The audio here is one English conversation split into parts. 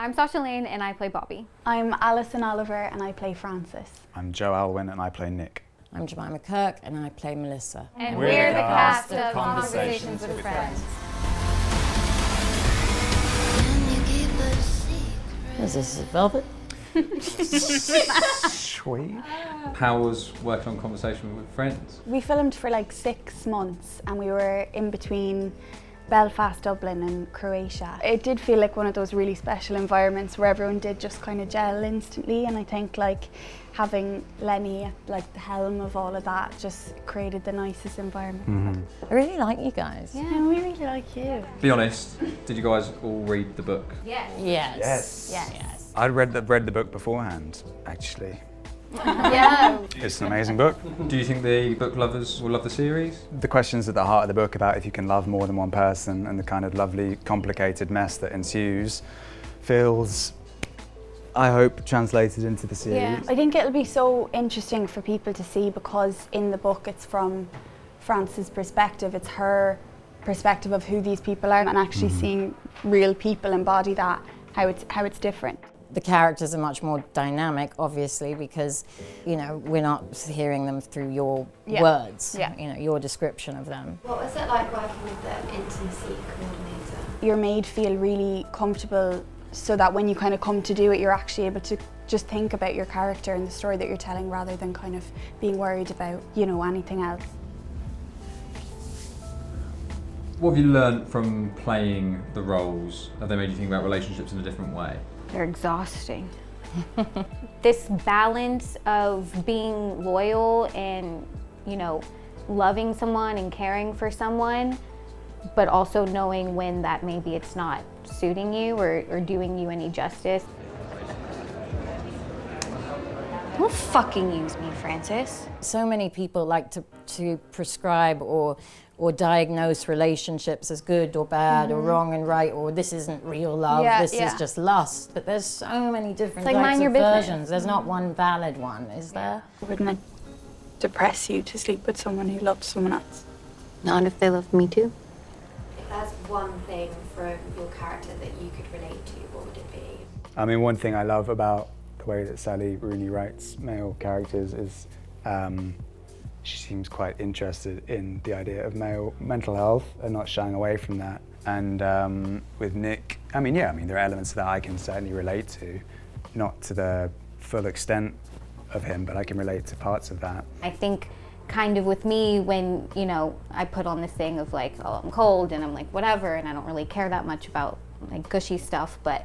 I'm Sasha Lane and I play Bobby. I'm Alison Oliver and I play Frances. I'm Joe Alwyn and I play Nick. I'm Jemima Kirke and I play Melissa. And we're the cast of Conversations with Friends. Is this velvet? Sweet. How was working on Conversation with Friends? We filmed for like 6 months and we were in between Belfast, Dublin and Croatia. It did feel like one of those really special environments where everyone did just kind of gel instantly, and I think like having Lenny at like the helm of all of that just created the nicest environment. Mm-hmm. I really like you guys. Yeah, we really like you. Be honest, did you guys all read the book? Yes. Yes. I'd read the book beforehand, actually. Yeah. It's an amazing book. Do you think the book lovers will love the series? The questions at the heart of the book about if you can love more than one person and the kind of lovely, complicated mess that ensues feels, I hope, translated into the series. Yeah, I think it'll be so interesting for people to see because in the book it's from Frances' perspective. It's her perspective of who these people are, and actually seeing real people embody that, how it's different. The characters are much more dynamic, obviously, because, you know, we're not hearing them through your words, you know, your description of them. What was it like working with the intimacy coordinator? You're made feel really comfortable so that when you kind of come to do it, you're actually able to just think about your character and the story that you're telling rather than kind of being worried about, you know, anything else. What have you learned from playing the roles? Have they made you think about relationships in a different way? They're exhausting. This balance of being loyal and, you know, loving someone and caring for someone, but also knowing when that maybe it's not suiting you or doing you any justice. Don't fucking use me, Frances. So many people like to prescribe or diagnose relationships as good or bad or wrong and right, or this isn't real love, this is just lust. But there's so many different like types mind your of business. versions. There's not one valid one, is there? Wouldn't it depress you to sleep with someone who loves someone else? Not if they love me too. If there's one thing from your character that you could relate to, what would it be? I mean, one thing I love about the way that Sally Rooney writes male characters is she seems quite interested in the idea of male mental health and not shying away from that. And with Nick, I mean, there are elements that I can certainly relate to, not to the full extent of him, but I can relate to parts of that. I think kind of with me when, you know, I put on this thing of like, oh, I'm cold and I'm like, whatever, and I don't really care that much about like gushy stuff, but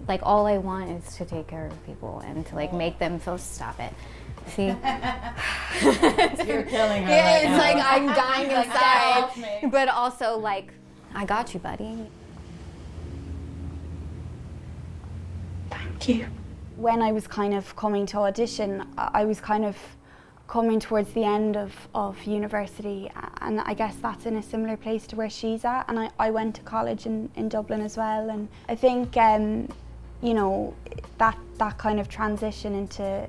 like all I want is to take care of people and to like make them feel, stop it. See? You're killing her Yeah, right it's now. like I'm dying inside, but also like, I got you, buddy. Thank you. When I was kind of coming to audition, I was kind of coming towards the end of university, and I guess that's in a similar place to where she's at, and I went to college in Dublin as well, and I think you know, that kind of transition into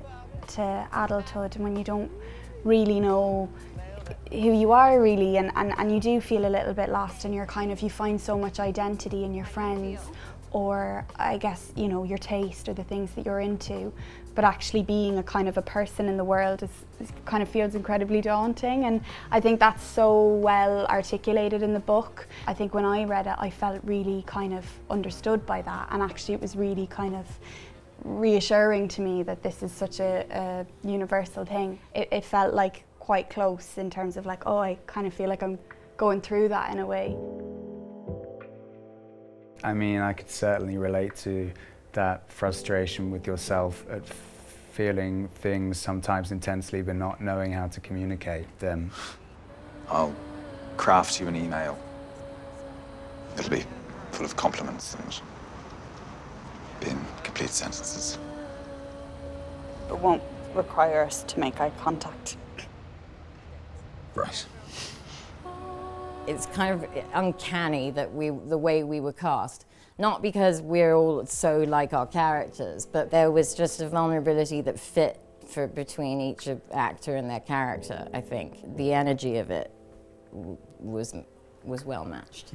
adulthood, and when you don't really know who you are really, and you do feel a little bit lost, and you find so much identity in your friends, or I guess, you know, your taste or the things that you're into, but actually being a kind of a person in the world is kind of feels incredibly daunting, and I think that's so well articulated in the book. I think when I read it, I felt really kind of understood by that, and actually it was really kind of reassuring to me that this is such a universal thing. It felt like quite close in terms of like, oh, I kind of feel like I'm going through that in a way. I mean, I could certainly relate to that frustration with yourself at feeling things sometimes intensely but not knowing how to communicate them. I'll craft you an email. It'll be full of compliments and in complete sentences. It won't require us to make eye contact. Right. It's kind of uncanny that the way we were cast. Not because we're all so like our characters, but there was just a vulnerability that fit between each actor and their character, I think. The energy of it was well matched.